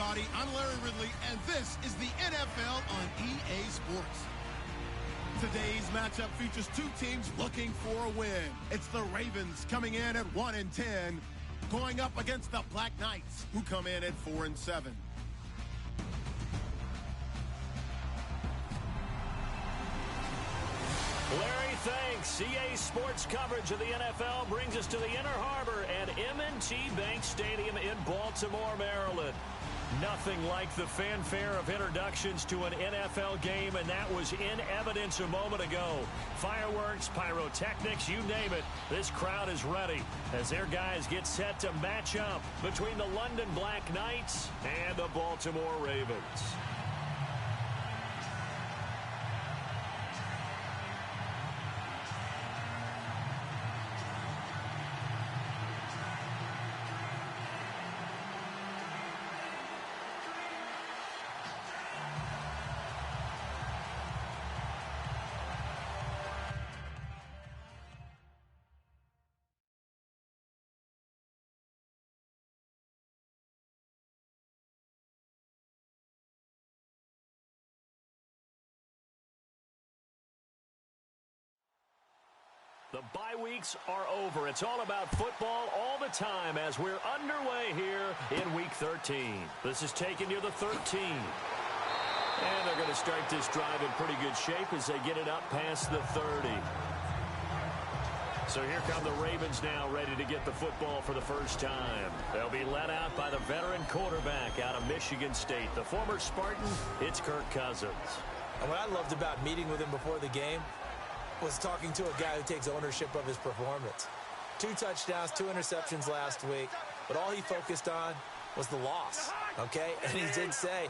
everybody. I'm Larry Ridley, and this is the NFL on EA Sports. Today's matchup features two teams looking for a win. It's the Ravens coming in at 1-10, going up against the Black Knights, who come in at 4-7. Larry, thanks. EA Sports coverage of the NFL brings us to the Inner Harbor at M&T Bank Stadium in Baltimore, Maryland. Nothing like the fanfare of introductions to an NFL game, and that was in evidence a moment ago. Fireworks, pyrotechnics, you name it. This crowd is ready as their guys get set to match up between the London Black Knights and the Baltimore Ravens. The bye weeks are over. It's all about football all the time as we're underway here in Week 13. This is taking you to 13. And they're going to start this drive in pretty good shape as they get it up past the 30. So here come the Ravens now, ready to get the football for the first time. They'll be led out by the veteran quarterback out of Michigan State. The former Spartan, it's Kirk Cousins. And what I loved about meeting with him before the game was talking to a guy who takes ownership of his performance. 2 touchdowns, 2 interceptions last week, but all he focused on was the loss, okay? And he did say,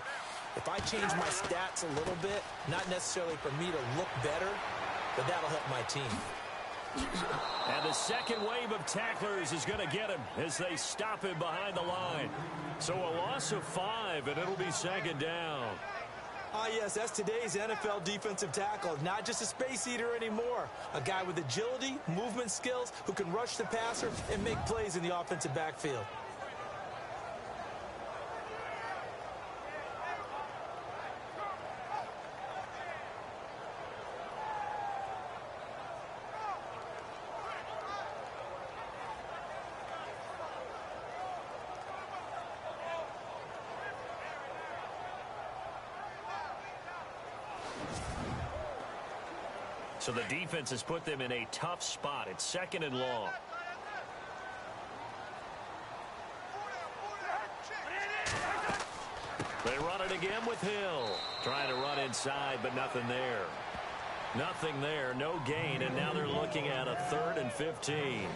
if I change my stats a little bit, not necessarily for me to look better, but that'll help my team. And the second wave of tacklers is going to get him as they stop him behind the line. So a loss of 5, and it'll be second down. Ah, yes, that's today's NFL defensive tackle. Not just a space eater anymore. A guy with agility, movement skills, who can rush the passer and make plays in the offensive backfield. So the defense has put them in a tough spot. It's second and long. They run it again with Hill. Trying to run inside, but nothing there. Nothing there, no gain, and now they're looking at a 3rd and 15.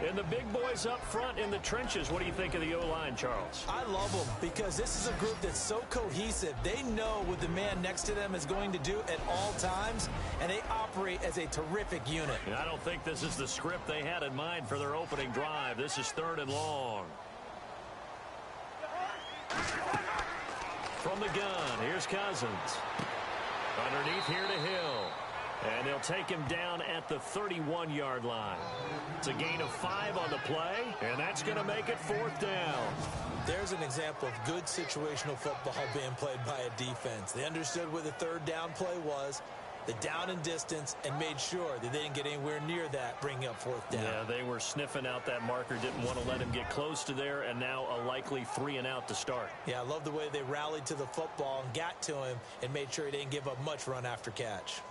And the big boys up front in the trenches, what do you think of the O-line, Charles? I love them because this is a group that's so cohesive. They know what the man next to them is going to do at all times, and they operate as a terrific unit. And I don't think this is the script they had in mind for their opening drive. This is 3rd and long. From the gun, here's Cousins. Underneath here to Hill. And they'll take him down at the 31-yard line. It's a gain of 5 on the play, and that's going to make it 4th down. There's an example of good situational football being played by a defense. They understood where the 3rd down play was, the down and distance, and made sure that they didn't get anywhere near that, bringing up 4th down. Yeah, they were sniffing out that marker, didn't want to let him get close to there, and now a likely 3 and out to start. Yeah, I love the way they rallied to the football and got to him and made sure he didn't give up much run after catch.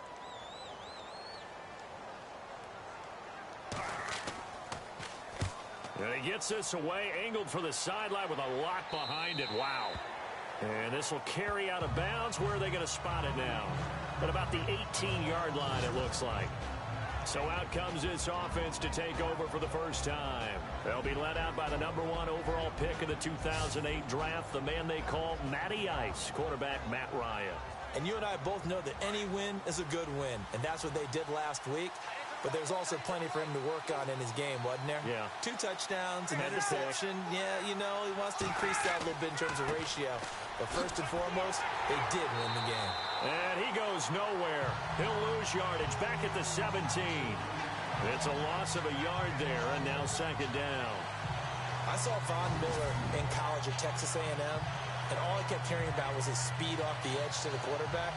And he gets this away, angled for the sideline with a lot behind it. Wow. And this will carry out of bounds. Where are they going to spot it now? At about the 18-yard line, it looks like. So out comes this offense to take over for the first time. They'll be led out by the #1 overall pick of the 2008 draft, the man they call Matty Ice, quarterback Matt Ryan. And you and I both know that any win is a good win, and that's what they did last week. But there's also plenty for him to work on in his game, wasn't there? Yeah. 2 touchdowns, an interception. Yeah, you know, he wants to increase that a little bit in terms of ratio. But first and foremost, they did win the game. And he goes nowhere. He'll lose yardage back at the 17. It's a loss of a yard there, and now second down. I I saw Von Miller in college at Texas A&M, and all I kept hearing about was his speed off the edge to the quarterback.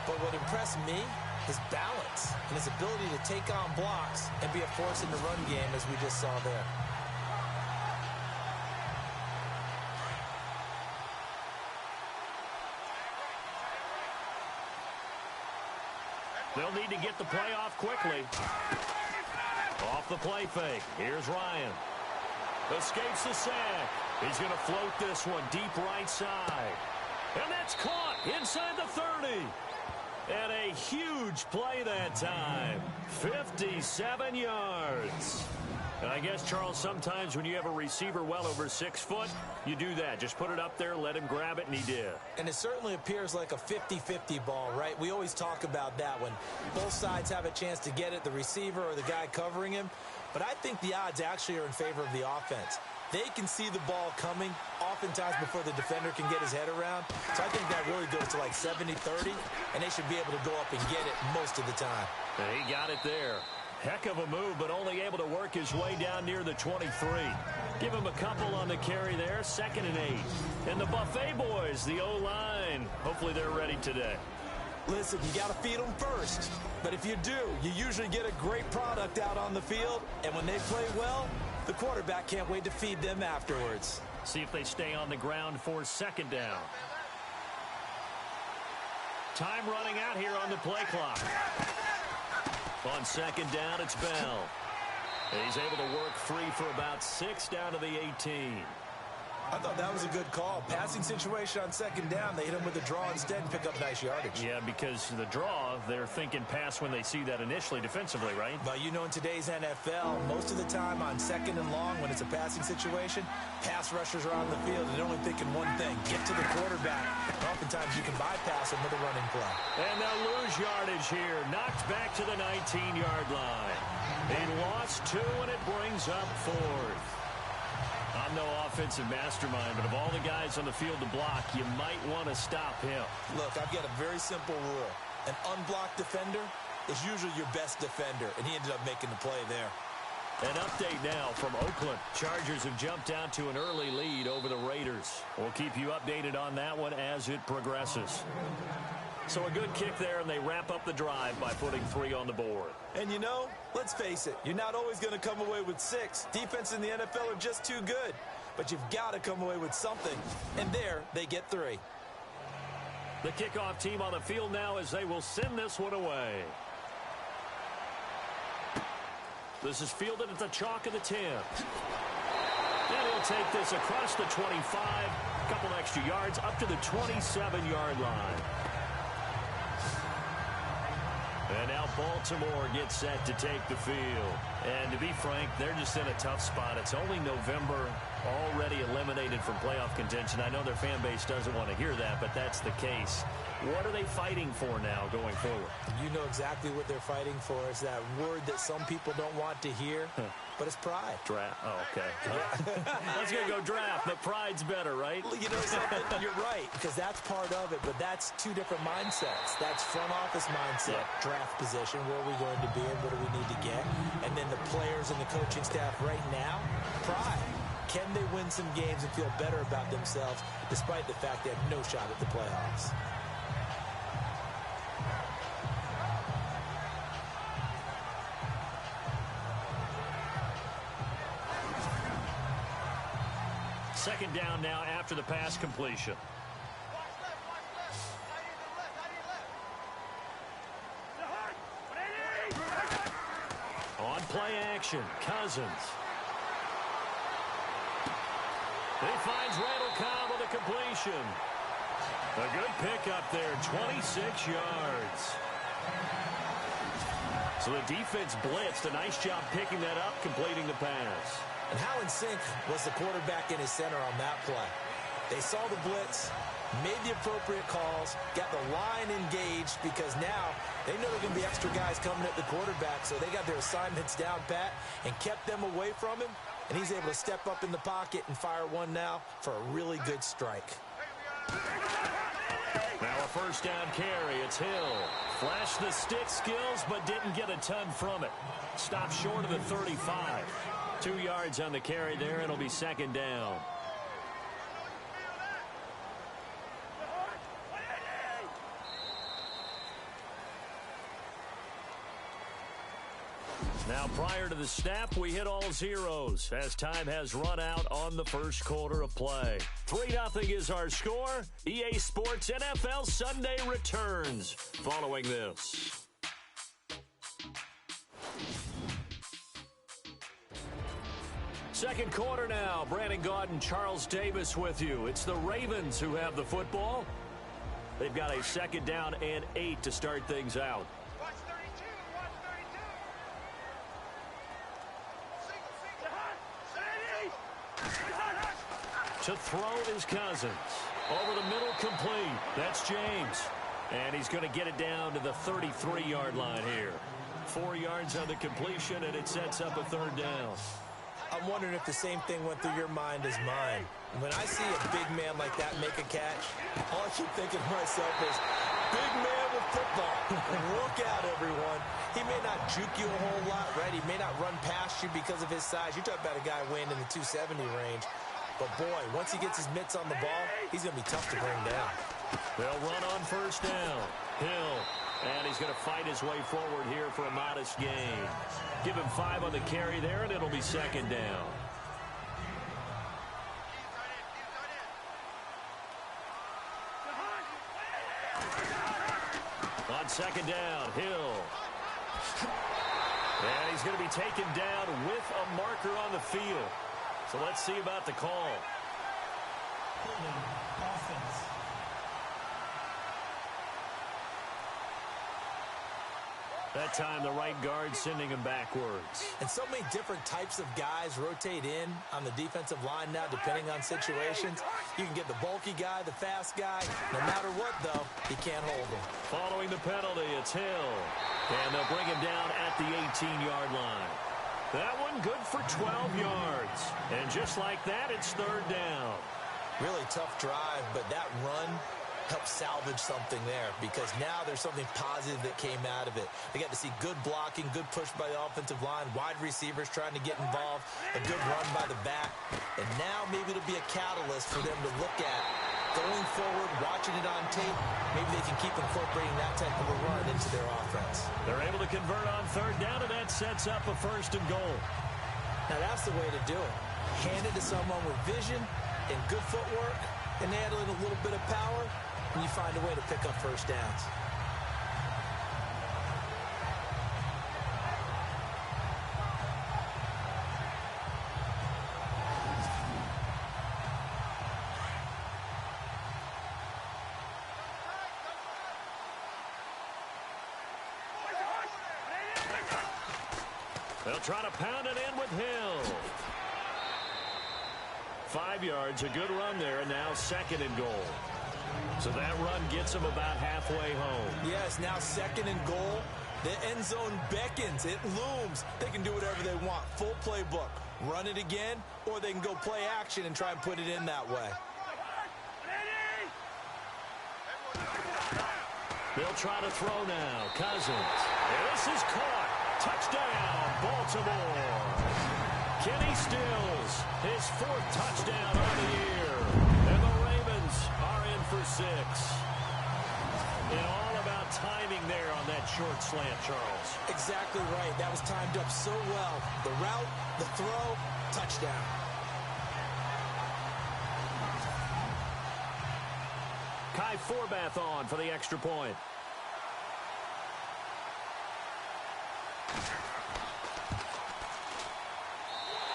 But what impressed me, his balance and his ability to take on blocks and be a force in the run game, as we just saw there. They'll need to get the play off quickly. Off the play fake. Here's Ryan. Escapes the sack. He's going to float this one deep right side. And that's caught inside the 30. And a huge play that time. 57 yards. And I guess, Charles, sometimes when you have a receiver well over 6 foot, you do that. Just put it up there, let him grab it, and he did. And it certainly appears like a 50-50 ball, right? We always talk about that when both sides have a chance to get it, the receiver or the guy covering him. But I think the odds actually are in favor of the offense. They can see the ball coming oftentimes before the defender can get his head around. So I think that really goes to like 70-30, and they should be able to go up and get it most of the time. And he got it there. Heck of a move, but only able to work his way down near the 23. Give him a couple on the carry there, 2nd and 8. And the Buffet boys, the O-line, hopefully they're ready today. Listen, you got to feed them first. But if you do, you usually get a great product out on the field. And when they play well, the quarterback can't wait to feed them afterwards. See if they stay on the ground for 2nd down. Time running out here on the play clock. On 2nd down, it's Bell. He's able to work free for about 6 down to the 18. I thought that was a good call. Passing situation on 2nd down. They hit him with a draw instead and pick up nice yardage. Yeah, because the draw, they're thinking pass when they see that initially defensively, right? But you know, in today's NFL, most of the time on 2nd and long, when it's a passing situation, pass rushers are on the field and they're only thinking one thing, get to the quarterback. And oftentimes you can bypass them with a running play. And they'll lose yardage here. Knocked back to the 19-yard line. He lost 2, and it brings up 4th. I'm no offensive mastermind, but of all the guys on the field to block, you might want to stop him. Look, I've got a very simple rule. An unblocked defender is usually your best defender, and he ended up making the play there. An update now from Oakland. Chargers have jumped out to an early lead over the Raiders. We'll keep you updated on that one as it progresses. So a good kick there, and they wrap up the drive by putting 3 on the board. And you know, let's face it, you're not always going to come away with 6. Defense in the NFL are just too good. But you've got to come away with something. And there, they get 3. The kickoff team on the field now as they will send this one away. This is fielded at the chalk of the 10. And he'll take this across the 25. A couple extra yards up to the 27-yard line. And now Baltimore gets set to take the field. And to be frank, they're just in a tough spot. It's only November, already eliminated from playoff contention. I know their fan base doesn't want to hear that, but that's the case. What are they fighting for now going forward? You know exactly what they're fighting for. It's that word that some people don't want to hear, but it's pride. Draft. Oh, okay. I was going to go draft, but pride's better, right? Well, you know something? You're right, because that's part of it, but that's 2 different mindsets. That's front office mindset, draft position, where are we going to be and what do we need to get? And then the players and the coaching staff right now, pride. Can they win some games and feel better about themselves despite the fact they have no shot at the playoffs? Second down now after the pass completion. On play action, Cousins. He finds Randall Cobb with a completion. A good pickup there, 26 yards. So the defense blitzed. A nice job picking that up, completing the pass. And how in sync was the quarterback in his center on that play? They saw the blitz, made the appropriate calls, got the line engaged because now they know there are going to be extra guys coming at the quarterback, so they got their assignments down pat and kept them away from him, and he's able to step up in the pocket and fire one now for a really good strike. Now a first down carry. It's Hill. Flashed the stick skills, but didn't get a ton from it. Stopped short of the 35. 2 yards on the carry there. It'll be second down. Now, prior to the snap, we hit all zeros as time has run out on the first quarter of play. 3-0 is our score. EA Sports NFL Sunday returns following this. Second quarter now. Brandon Gaudin, Charles Davis with you. It's the Ravens who have the football. They've got a second down and 8 to start things out. To throw is Cousins. Over the middle, complete. That's James. And he's going to get it down to the 33-yard line here. 4 yards on the completion, and it sets up a third down. I'm wondering if the same thing went through your mind as mine. When I see a big man like that make a catch, all I keep thinking to myself is, big man with football. Look out, everyone. He may not juke you a whole lot, right? He may not run past you because of his size. You're talking about a guy weighing in the 270 range. But, boy, once he gets his mitts on the ball, he's going to be tough to bring down. They'll run on first down. Hill. And he's going to fight his way forward here for a modest gain. Give him 5 on the carry there, and it'll be second down. On second down, Hill. And he's going to be taken down with a marker on the field. So let's see about the call. Offense. That time the right guard sending him backwards. And so many different types of guys rotate in on the defensive line now, depending on situations. You can get the bulky guy, the fast guy. No matter what, though, he can't hold him. Following the penalty, it's Hill. And they'll bring him down at the 18-yard line. That one good for 12 yards. And just like that, it's third down. Really tough drive, but that run helped salvage something there because now there's something positive that came out of it. They got to see good blocking, good push by the offensive line, wide receivers trying to get involved, a good run by the back. And now maybe it'll be a catalyst for them to look at going forward, watching it on tape. Maybe they can keep incorporating that type of a run into their offense. They're able to convert on third down, and that sets up a first and goal. Now that's the way to do it. Hand it to someone with vision and good footwork and add in a little bit of power, and you find a way to pick up first downs. They'll try to pound it in with Hill. 5 yards, a good run there, and now second and goal. So that run gets them about halfway home. Yes, now second and goal. The end zone beckons. It looms. They can do whatever they want. Full playbook. Run it again, or they can go play action and try and put it in that way. They'll try to throw now. Cousins. And this is caught. Touchdown, Baltimore. Kenny Stills, his 4th touchdown on the year. And the Ravens are in for 6. And all about timing there on that short slant, Charles. Exactly right. That was timed up so well. The route, the throw, touchdown. Kai Forbath on for the extra point.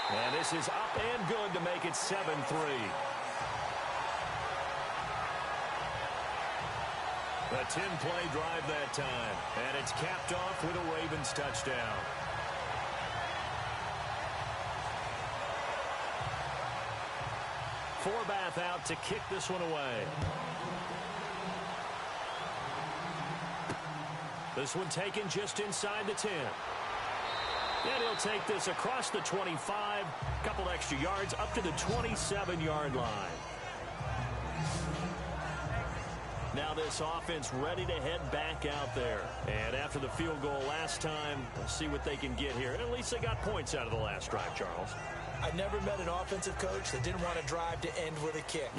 And this is up and good to make it 7-3. A 10-play drive that time. And it's capped off with a Ravens touchdown. Forbath out to kick this one away. This one taken just inside the 10. And he'll take this across the 25, couple extra yards up to the 27-yard line. Now this offense ready to head back out there. And after the field goal last time, let's see what they can get here. At least they got points out of the last drive, Charles. I never met an offensive coach that didn't want to drive to end with a kick.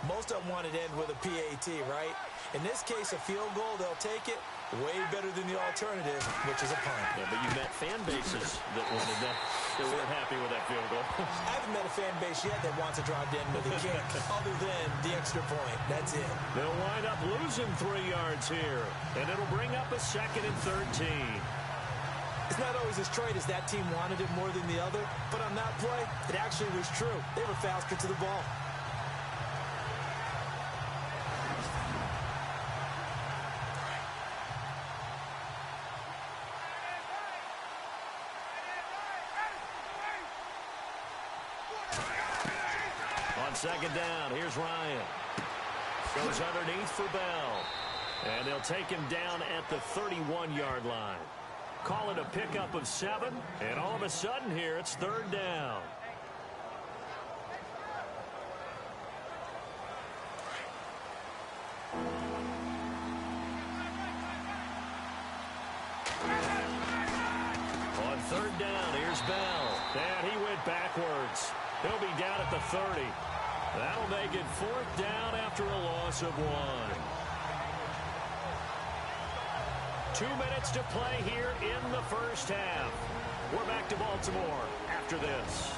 Most of them wanted to end with a PAT, right? In this case, a field goal, they'll take it. Way better than the alternative, which is a punt. Yeah, but you met fan bases that wanted that. They weren't happy with that field goal. I haven't met a fan base yet that wants to drive to end with a kick, other than the extra point. That's it. They'll wind up losing 3 yards here, and it'll bring up a 2nd and 13. It's not always as straight as that team wanted it more than the other, but on that play, it actually was true. They were faster to the ball. On 2nd down, here's Ryan. Goes underneath for Bell. And they'll take him down at the 31-yard line. Call it a pickup of 7, and all of a sudden here, it's 3rd down. On 3rd down, here's Bell. And he went backwards. He'll be down at the 30. That'll make it 4th down after a loss of 1. 2 minutes to play here in the first half. We're back to Baltimore after this.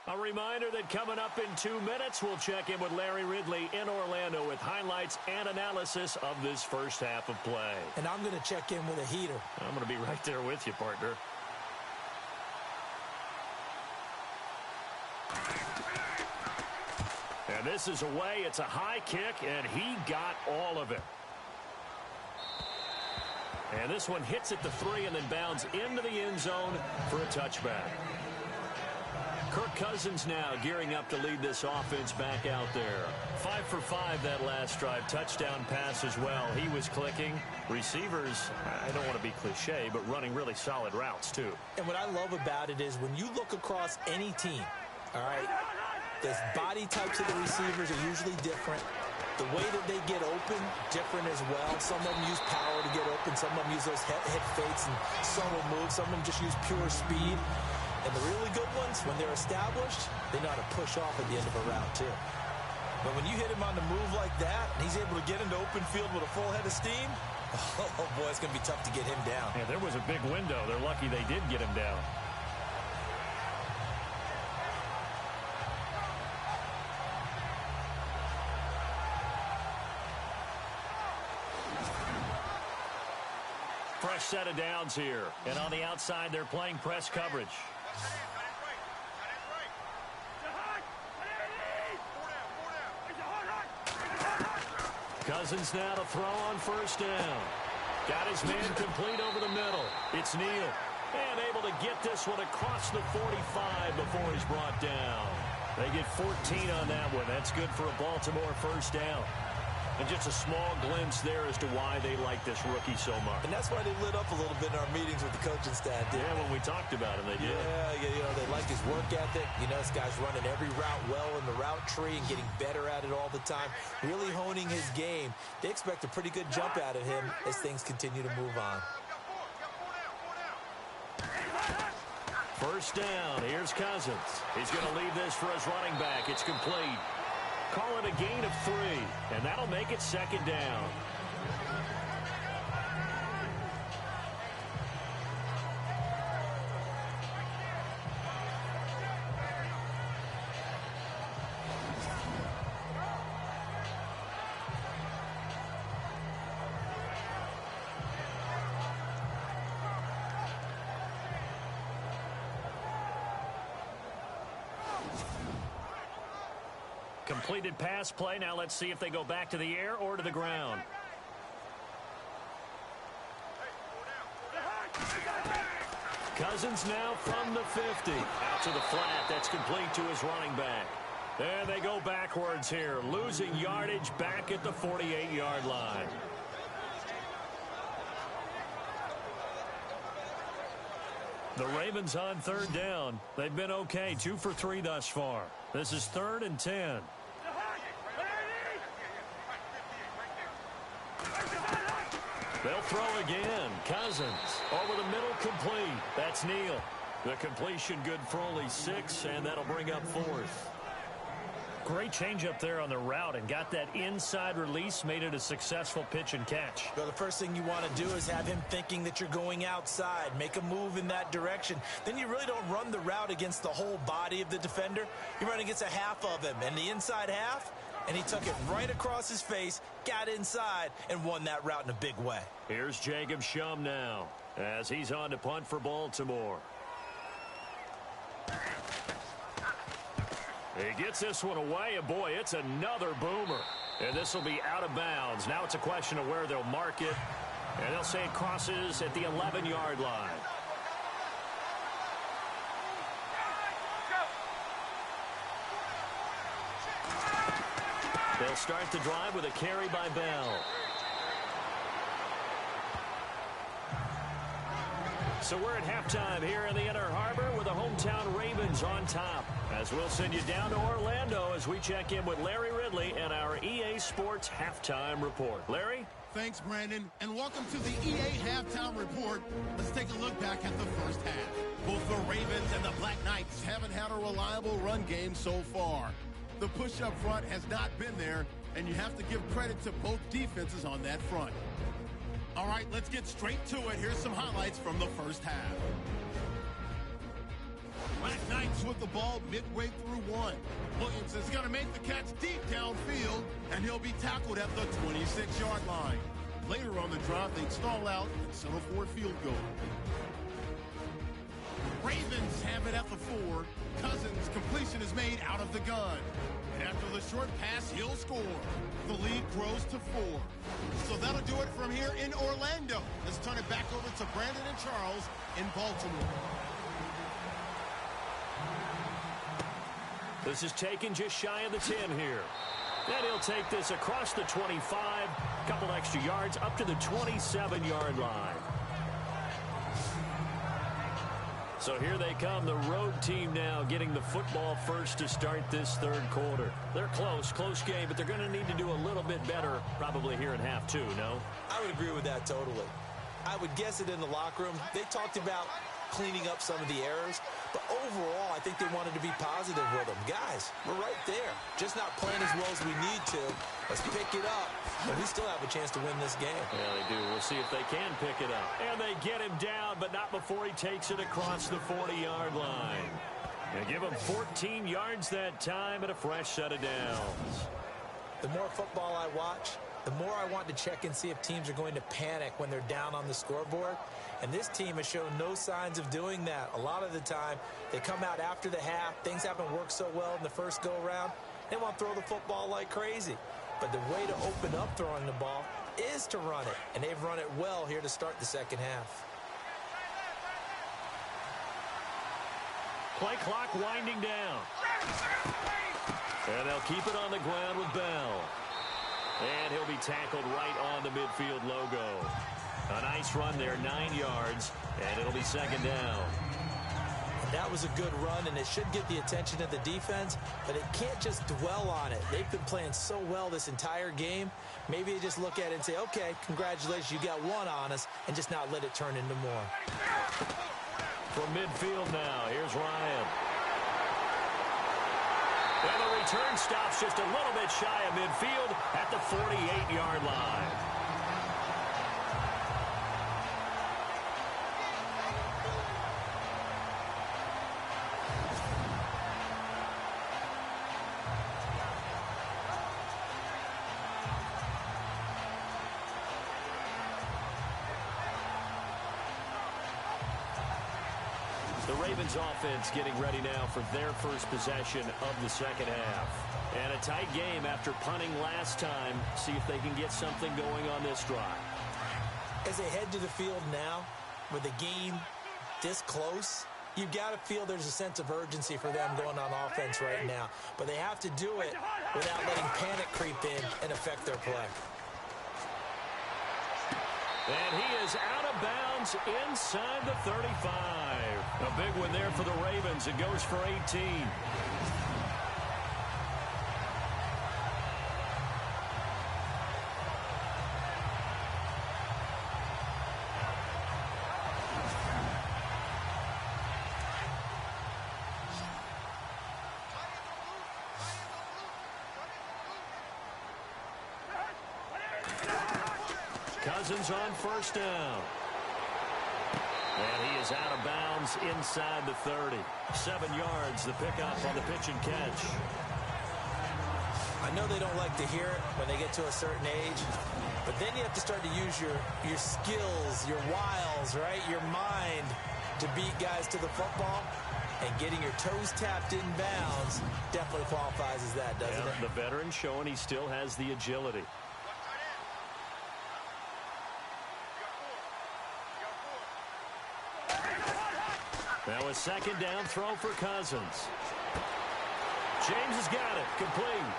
A reminder that coming up in 2 minutes, we'll check in with Larry Ridley in Orlando with highlights and analysis of this first half of play. And I'm going to check in with a heater. I'm going to be right there with you, partner. And this is away. It's a high kick, and he got all of it. And this one hits at the 3 and then bounds into the end zone for a touchback. Kirk Cousins now gearing up to lead this offense back out there. 5 for 5 that last drive. Touchdown pass as well. He was clicking. Receivers, I don't want to be cliche, but running really solid routes too. And what I love about it is when you look across any team, all right, the body types of the receivers are usually different. The way that they get open, different as well. Some of them use power to get open. Some of them use those hip fakes and subtle moves. Some of them just use pure speed. And the really good ones, when they're established, they know how to push off at the end of a route, too. But when you hit him on the move like that, and he's able to get into open field with a full head of steam, oh, boy, it's going to be tough to get him down. Yeah, there was a big window. They're lucky they did get him down. Fresh set of downs here. And on the outside, they're playing press coverage. Cousins now to throw on 1st down. Got his man complete over the middle. It's Neal. And able to get this one across the 45 before he's brought down. They get 14 on that one. That's good for a Baltimore 1st down. And just a small glimpse there as to why they like this rookie so much. And that's why they lit up a little bit in our meetings with the coaching staff. Yeah, when we talked about him, they did. Yeah, you know, they like his work ethic. You know, this guy's running every route well in the route tree and getting better at it all the time. Really honing his game. They expect a pretty good jump out of him as things continue to move on. 1st down. Here's Cousins. He's going to leave this for his running back. It's complete. Call it a gain of 3, and that'll make it 2nd down. Completed pass play. Now let's see if they go back to the air or to the ground. Cousins now from the 50. Out to the flat. That's complete to his running back. And they go backwards here. Losing yardage back at the 48-yard line. The Ravens on third down. They've been okay, 2 for 3 thus far. This is 3rd and 10. They'll throw again. Cousins over the middle, complete. That's Neal. The completion good for only 6, and that'll bring up 4th. Great change up there on the route and got that inside release, made it a successful pitch and catch. Well, the first thing you want to do is have him thinking that you're going outside, make a move in that direction. Then you really don't run the route against the whole body of the defender. You run against a half of him, and the inside half, and he took it right across his face, got inside, and won that route in a big way. Here's Jacob Shum now as he's on to punt for Baltimore. He gets this one away, and boy, it's another boomer. And this will be out of bounds. Now it's a question of where they'll mark it. And they'll say it crosses at the 11-yard line. They'll start the drive with a carry by Bell. So we're at halftime here in the Inner Harbor with the hometown Ravens on top. As we'll send you down to Orlando as we check in with Larry Ridley and our EA Sports Halftime Report. Larry? Thanks, Brandon, and welcome to the EA Halftime Report. Let's take a look back at the first half. Both the Ravens and the Black Knights haven't had a reliable run game so far. The push up front has not been there, and you have to give credit to both defenses on that front. All right, let's get straight to it. Here's some highlights from the first half. Black Knights with the ball midway through one. Williams is going to make the catch deep downfield, and he'll be tackled at the 26-yard line. Later on the drive, they stall out and settle for a field goal. Ravens have it at the 4. Cousins' completion is made out of the gun. And after the short pass, he'll score. The lead grows to 4. So that'll do it from here in Orlando. Let's turn it back over to Brandon and Charles in Baltimore. This is taken just shy of the 10 here. And he'll take this across the 25, couple extra yards up to the 27-yard line. So here they come, the road team now getting the football first to start this third quarter. They're close game, but they're going to need to do a little bit better probably here in half 2, no? I would agree with that totally. I would guess it in the locker room. They talked about cleaning up some of the errors, but overall, I think they wanted to be positive with them. Guys, we're right there. Just not playing as well as we need to. Let's pick it up, and we still have a chance to win this game. Yeah, they do. We'll see if they can pick it up. And they get him down, but not before he takes it across the 40-yard line. And give him 14 yards that time and a fresh set of downs. The more football I watch, the more I want to check and see if teams are going to panic when they're down on the scoreboard. And this team has shown no signs of doing that. A lot of the time, they come out after the half. Things haven't worked so well in the first go-around. They want to throw the football like crazy. But the way to open up throwing the ball is to run it. And they've run it well here to start the second half. Play clock winding down. And they'll keep it on the ground with Bell. And he'll be tackled right on the midfield logo. A nice run there, 9 yards, and it'll be second down. That was a good run, and it should get the attention of the defense, but it can't just dwell on it. They've been playing so well this entire game. Maybe they just look at it and say, okay, congratulations, you got one on us, and just not let it turn into more. From midfield now, here's Ryan. And the return stops just a little bit shy of midfield at the 48-yard line. The Ravens offense getting ready now for their first possession of the second half. And a tight game after punting last time. See if they can get something going on this drive. As they head to the field now, with the game this close, you've got to feel there's a sense of urgency for them going on offense right now. But they have to do it without letting panic creep in and affect their play. And he is out of bounds inside the 35. A big one there for the Ravens. It goes for 18. Cousins on first down. And he is out of bounds inside the 30. 7 yards, the pickup on the pitch and catch. I know they don't like to hear it when they get to a certain age, but then you have to start to use your skills, your wiles, right? Your mind to beat guys to the football. And getting your toes tapped in bounds definitely qualifies as that, doesn't it? The veteran showing he still has the agility. Now a second down throw for Cousins. James has got it. Complete.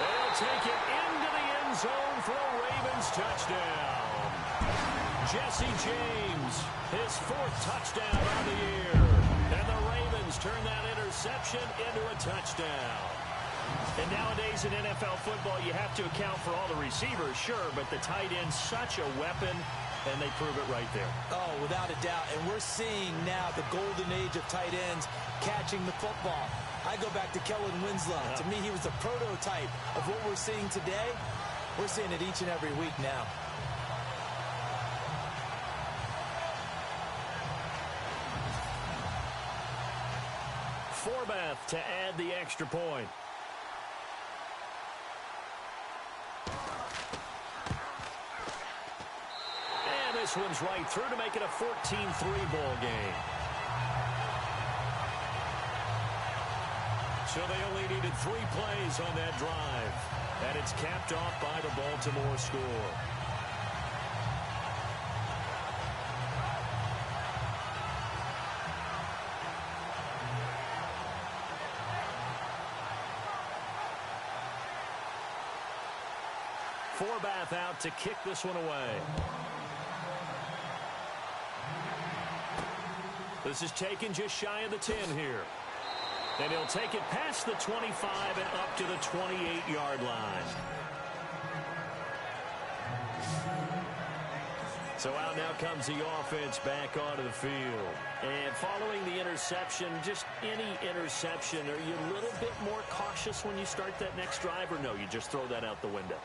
They'll take it into the end zone for a Ravens touchdown. Jesse James, his 4th touchdown of the year. And the Ravens turn that interception into a touchdown. And nowadays in NFL football, you have to account for all the receivers, sure, but the tight end's such a weapon, and they prove it right there. Oh, without a doubt. And we're seeing now the golden age of tight ends catching the football. I go back to Kellen Winslow. To me, he was the prototype of what we're seeing today. We're seeing it each and every week now. Forbath to add the extra point. And this one's right through to make it a 14-3 ball game. So they only needed 3 plays on that drive. And it's capped off by the Baltimore score. Forbath out to kick this one away. This is taken just shy of the 10 here. And he'll take it past the 25 and up to the 28-yard line. So out now comes the offense back onto the field. And following the interception, just any interception, are you a little bit more cautious when you start that next drive, or no, you just throw that out the window?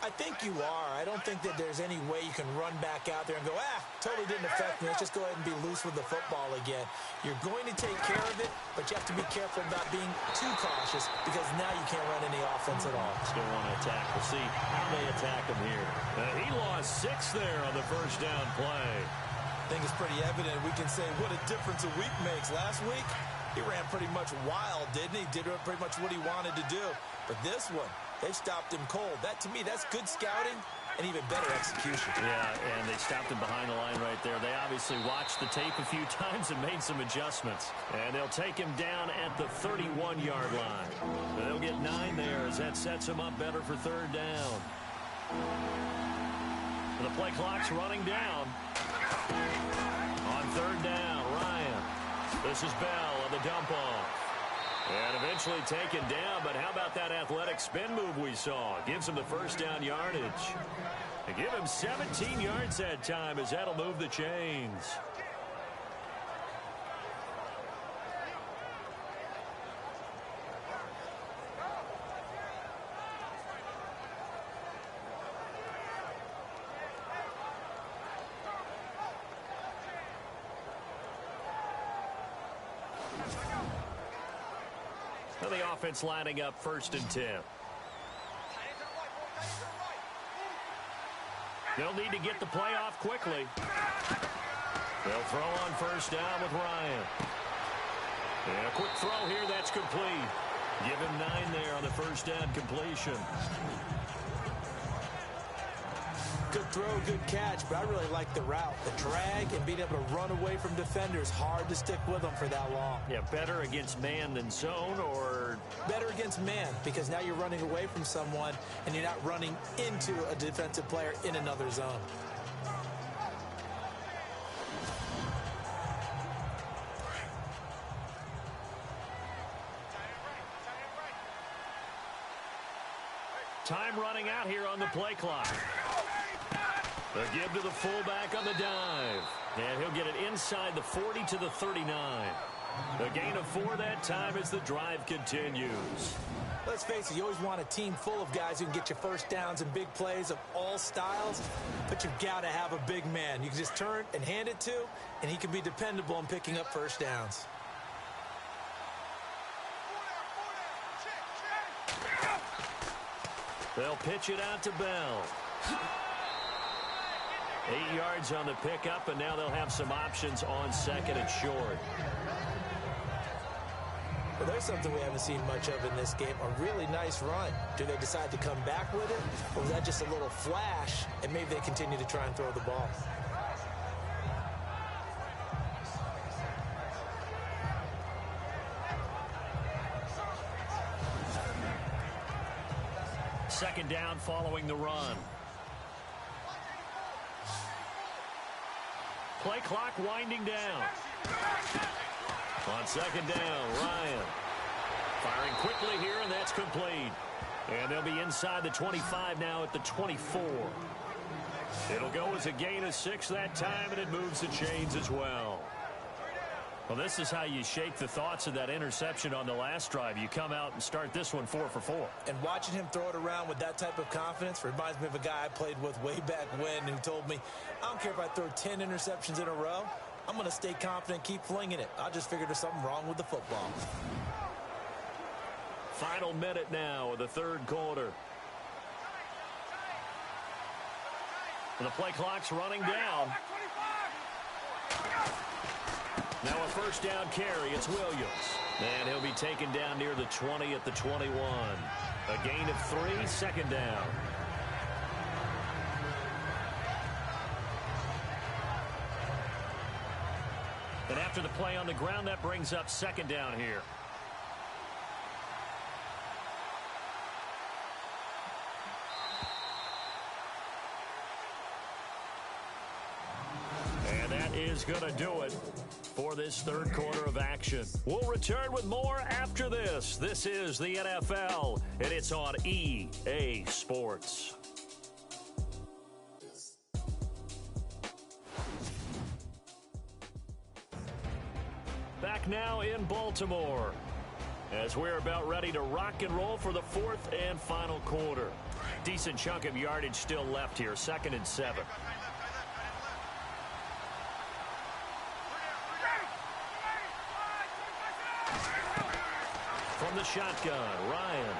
I think you are. I don't think that there's any way you can run back out there and go, totally didn't affect me. Let's just go ahead and be loose with the football again. You're going to take care of it, but you have to be careful about being too cautious because now you can't run any offense at all. Still want to attack. We'll see how they attack him here. He lost 6 there on the first down play. I think it's pretty evident. We can say what a difference a week makes. Last week, he ran pretty much wild, didn't he? Did pretty much what he wanted to do. But this one, they stopped him cold. That, to me, that's good scouting and even better execution. Yeah, and they stopped him behind the line right there. They obviously watched the tape a few times and made some adjustments. And they'll take him down at the 31-yard line. They'll get 9 there as that sets him up better for 3rd down. The play clock's running down. On 3rd down, Ryan. This is Bell on the dump off. And eventually taken down, but how about that athletic spin move we saw? Gives him the first down yardage. And give him 17 yards that time as that'll move the chains. The offense lining up 1st and 10. They'll need to get the play off quickly. They'll throw on 1st down with Ryan. And a quick throw here, that's complete. Give him 9 there on the 1st down completion. Good throw, good catch, but I really like the route. The drag and being able to run away from defenders. Hard to stick with them for that long. Yeah, better against man than zone, or? Better against man, because now you're running away from someone and you're not running into a defensive player in another zone. Time running out here on the play clock. The give to the fullback on the dive. And he'll get it inside the 40 to the 39. A gain of 4 that time as the drive continues. Let's face it, you always want a team full of guys who can get you first downs and big plays of all styles, but you've got to have a big man you can just turn and hand it to, and he can be dependable in picking up first downs. They'll pitch it out to Bell. 8 yards on the pickup, and now they'll have some options on second and short. Well, there's something we haven't seen much of in this game, a really nice run. Do they decide to come back with it, or was that just a little flash, and maybe they continue to try and throw the ball? Second down following the run. Play clock winding down. On second down, Ryan. Firing quickly here, and that's complete. And they'll be inside the 25 now at the 24. It'll go as a gain of 6 that time, and it moves the chains as well. Well, this is how you shake the thoughts of that interception on the last drive. You come out and start this one 4 for 4. And watching him throw it around with that type of confidence reminds me of a guy I played with way back when who told me, I don't care if I throw 10 interceptions in a row. I'm going to stay confident, keep flinging it. I just figured there's something wrong with the football. Final minute now of the third quarter. The play clock's running down. Now a first down carry. It's Williams. And he'll be taken down near the 20 at the 21. A gain of 3, second down. And after the play on the ground, that brings up second down here. And that is going to do it for this third quarter of action. We'll return with more after this. This is the NFL, and it's on EA Sports. Back now in Baltimore as we're about ready to rock and roll for the fourth and final quarter. Decent chunk of yardage still left here, 2nd and 7. From the shotgun, Ryan.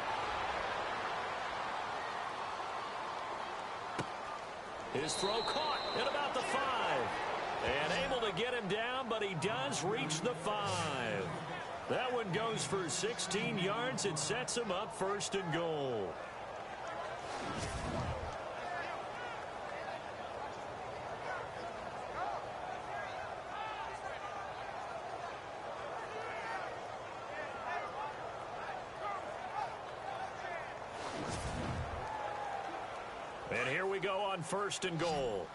His throw caught at about the 5. And able to get him down, but he does reach the 5. That one goes for 16 yards and sets him up 1st and goal. And here we go on 1st and goal.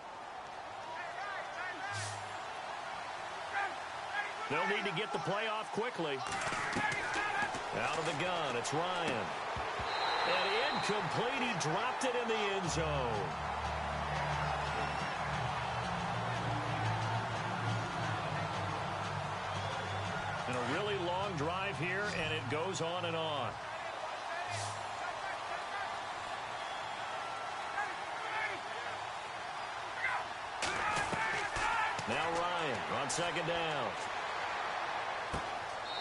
They'll need to get the play off quickly. Out of the gun, it's Ryan. And incomplete, he dropped it in the end zone. And a really long drive here, and it goes on and on. Now Ryan on second down.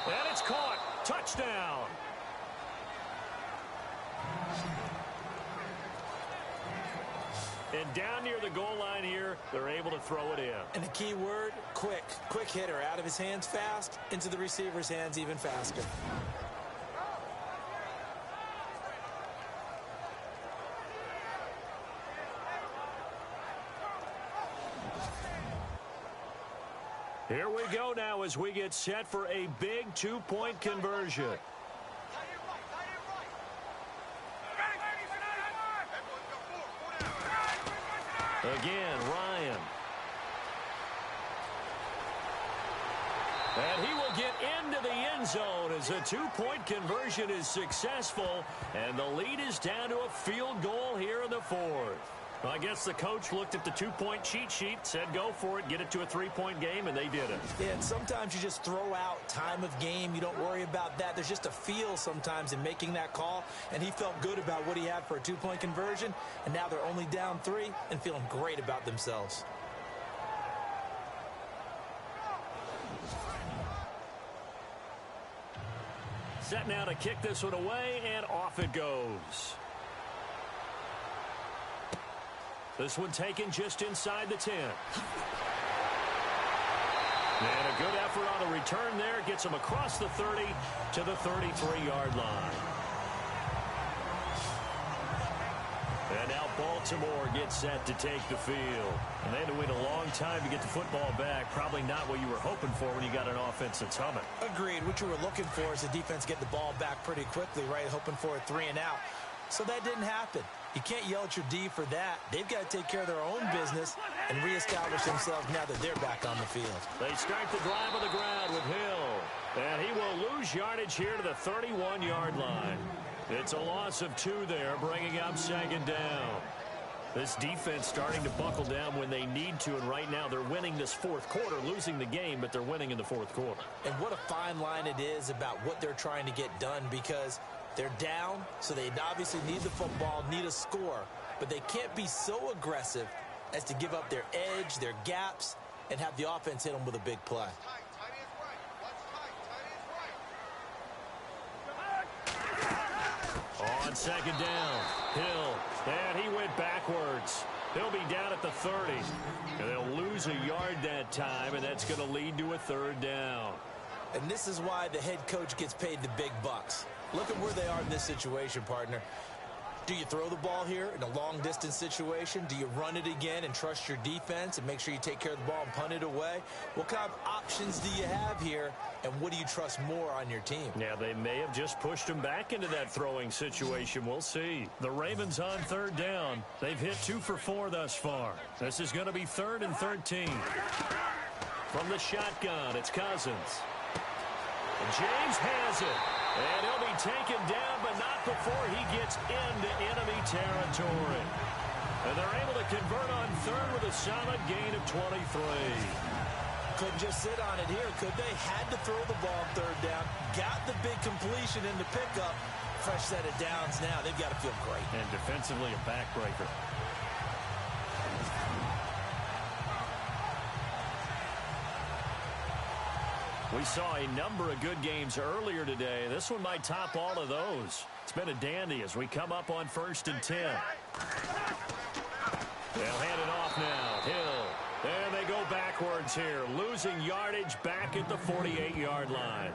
And it's caught. Touchdown. And down near the goal line here, they're able to throw it in. And the key word, quick. Quick hitter. Out of his hands fast, into the receiver's hands even faster. Here we go now as we get set for a big 2-point conversion. Again, Ryan. And he will get into the end zone as a two-point conversion is successful. And the lead is down to a field goal here in the fourth. Well, I guess the coach looked at the two-point cheat sheet, said go for it, get it to a three-point game, and they did it. Yeah, and sometimes you just throw out time of game. You don't worry about that. There's just a feel sometimes in making that call, and he felt good about what he had for a two-point conversion, and now they're only down 3 and feeling great about themselves. Set now to kick this one away, and off it goes. This one taken just inside the 10. And a good effort on the return there. Gets him across the 30 to the 33-yard line. And now Baltimore gets set to take the field. And they had to wait a long time to get the football back. Probably not what you were hoping for when you got an offense that's humming. Agreed. What you were looking for is the defense get the ball back pretty quickly, right? Hoping for a 3 and out. So that didn't happen. You can't yell at your D for that. They've got to take care of their own business and reestablish themselves now that they're back on the field. They start the drive on the ground with Hill. And he will lose yardage here to the 31-yard line. It's a loss of 2 there, bringing up second down. This defense starting to buckle down when they need to, and right now they're winning this fourth quarter, losing the game, but they're winning in the fourth quarter. And what a fine line it is about what they're trying to get done, because they're down, so they obviously need the football, need a score, but they can't be so aggressive as to give up their edge, their gaps, and have the offense hit them with a big play. On second down, Hill, and he went backwards. He'll be down at the 30, and they'll lose a yard that time, and that's going to lead to a third down. And this is why the head coach gets paid the big bucks. Look at where they are in this situation, partner. Do you throw the ball here in a long-distance situation? Do you run it again and trust your defense and make sure you take care of the ball and punt it away? What kind of options do you have here, and what do you trust more on your team? Yeah, they may have just pushed him back into that throwing situation. We'll see. The Ravens on third down. They've hit 2 for 4 thus far. This is going to be 3rd and 13. From the shotgun, it's Cousins. And James has it. And he'll be taken down, but not before he gets into enemy territory. And they're able to convert on 3rd with a solid gain of 23. Couldn't just sit on it here, could they? Had to throw the ball on 3rd down. Got the big completion in the pickup. Fresh set of downs now. They've got to feel great. And defensively a backbreaker. We saw a number of good games earlier today. This one might top all of those. It's been a dandy as we come up on 1st and 10. They'll hand it off now. Hill. And they go backwards here. Losing yardage back at the 48-yard line.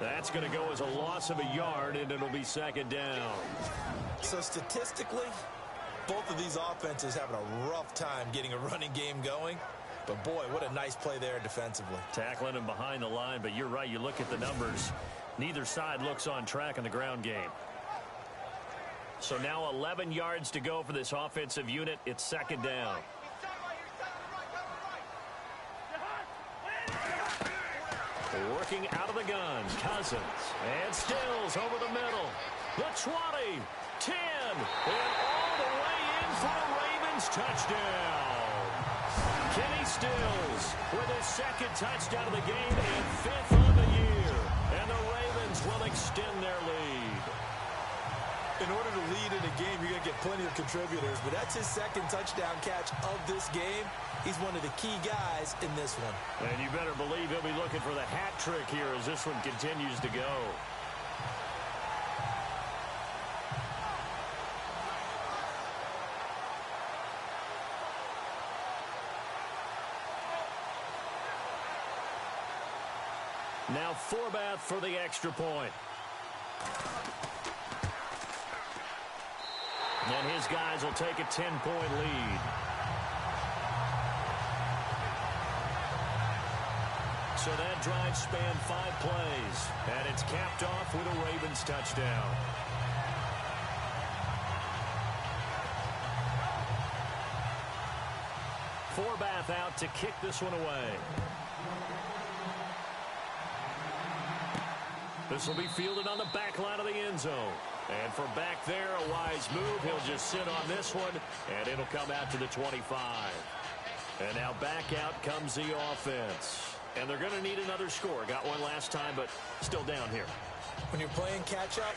That's going to go as a loss of a yard, and it'll be 2nd down. So statistically, both of these offenses having a rough time getting a running game going. But, boy, what a nice play there defensively. Tackling him behind the line, but you're right. You look at the numbers. Neither side looks on track in the ground game. So now 11 yards to go for this offensive unit. It's 2nd down. Working out of the gun, Cousins. And Stills over the middle. The 20, 10, and all the way in for a Ravens touchdown. Kenny Stills with his 2nd touchdown of the game and 5th on the year. And the Ravens will extend their lead. In order to lead in a game, you're going to get plenty of contributors, but that's his 2nd touchdown catch of this game. He's one of the key guys in this one. And you better believe he'll be looking for the hat trick here as this one continues to go. Now Forbath for the extra point. And his guys will take a 10-point lead. So that drive spanned 5 plays. And it's capped off with a Ravens touchdown. Forbath out to kick this one away. This will be fielded on the back line of the end zone. And from back there, a wise move. He'll just sit on this one, and it'll come out to the 25. And now back out comes the offense. And they're going to need another score. Got one last time, but still down here. When you're playing catch-up,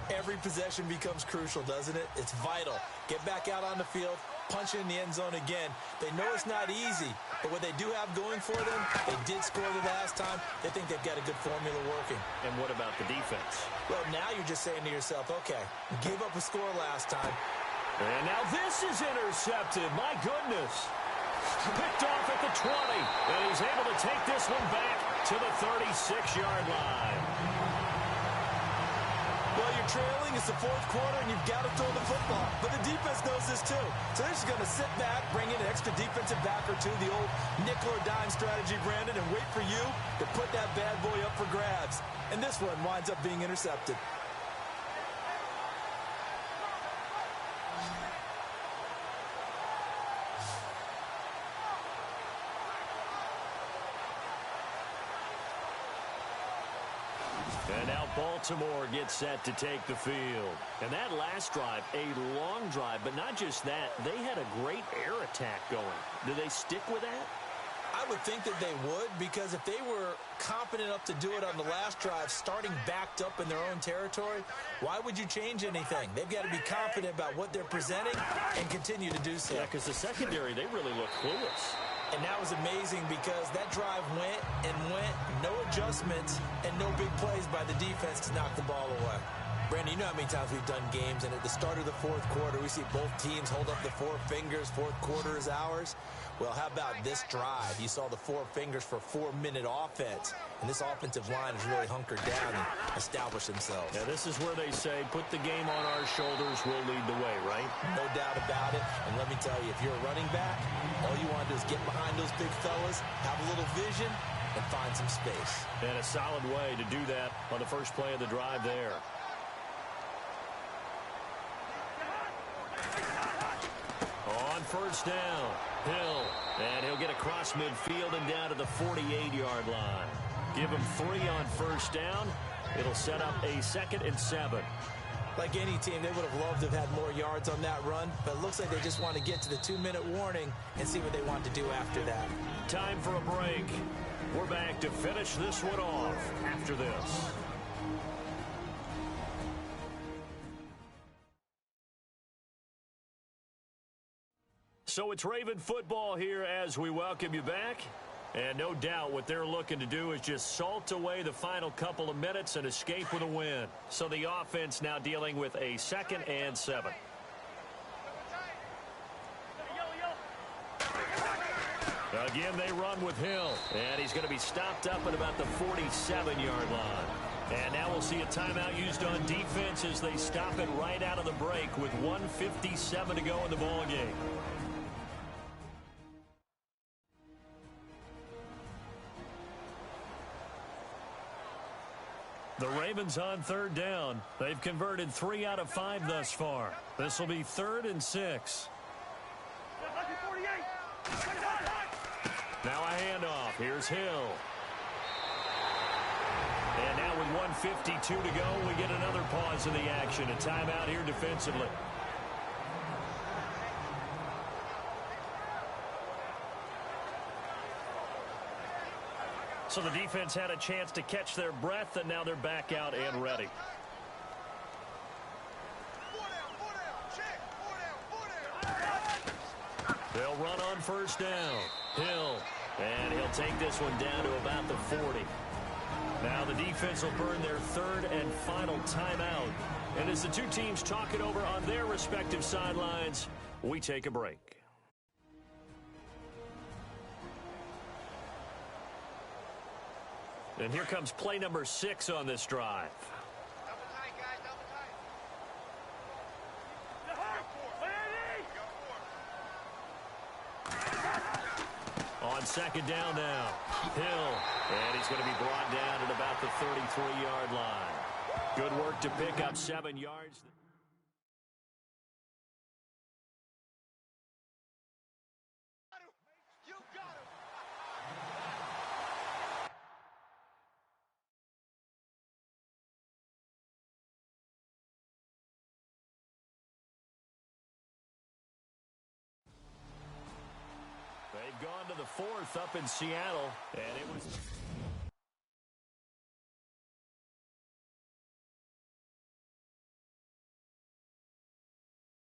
every possession becomes crucial, doesn't it? It's vital. Get back out on the field, punch it in the end zone again. They know it's not easy, but what they do have going for them, they did score the last time. They think they've got a good formula working. And what about the defense? Well, now you're just saying to yourself, okay, gave up a score last time. And now this is intercepted. My goodness. Picked off at the 20, and he's able to take this one back to the 36-yard line. Well, you're trailing. It's the fourth quarter, and you've got to throw the football. But the defense knows this, too. So they're just going to sit back, bring in an extra defensive back or two, the old nickel or dime strategy, Brandon, and wait for you to put that bad boy up for grabs. And this one winds up being intercepted. And now Baltimore gets set to take the field. And that last drive, a long drive, but not just that. They had a great air attack going. Do they stick with that? I would think that they would, because if they were confident enough to do it on the last drive, starting backed up in their own territory, why would you change anything? They've got to be confident about what they're presenting and continue to do so. Yeah, because the secondary, they really look clueless. And that was amazing because that drive went and went, no adjustments, and no big plays by the defense to knock the ball away. Brandon, you know how many times we've done games, and at the start of the fourth quarter, we see both teams hold up the four fingers, fourth quarter is ours. Well, how about this drive? You saw the four fingers for 4-minute offense, and this offensive line has really hunkered down and established themselves. Yeah, this is where they say, put the game on our shoulders, we'll lead the way, right? No doubt about it, and let me tell you, if you're a running back, all you want to do is get behind those big fellas, have a little vision, and find some space. And a solid way to do that on the first play of the drive there. On first down, Hill, and he'll get across midfield and down to the 48-yard line. Give him 3 on first down. It'll set up a 2nd and 7. Like any team, they would have loved to have had more yards on that run, but it looks like they just want to get to the 2-minute warning and see what they want to do after that. Time for a break. We're back to finish this one off after this. So it's Raven football here as we welcome you back. And no doubt what they're looking to do is just salt away the final couple of minutes and escape with a win. So the offense now dealing with a 2nd and 7. Again, they run with Hill. And he's going to be stopped up at about the 47-yard line. And now we'll see a timeout used on defense as they stop it right out of the break with 1:57 to go in the ballgame. The Ravens on 3rd down. They've converted 3 out of 5 thus far. This will be 3rd and 6. Now a handoff. Here's Hill. And now with 1:52 to go, we get another pause in the action. A timeout here defensively. So the defense had a chance to catch their breath, and now they're back out and ready. They'll run on first down. Hill. And he'll take this one down to about the 40. Now the defense will burn their 3rd and final timeout. And as the two teams talk it over on their respective sidelines, we take a break. And here comes play number 6 on this drive. Double tight, guys, double tight. On 2nd down now, Hill, and he's going to be brought down at about the 33-yard line. Good work to pick up 7 yards. They've gone to the fourth up in Seattle, and it was...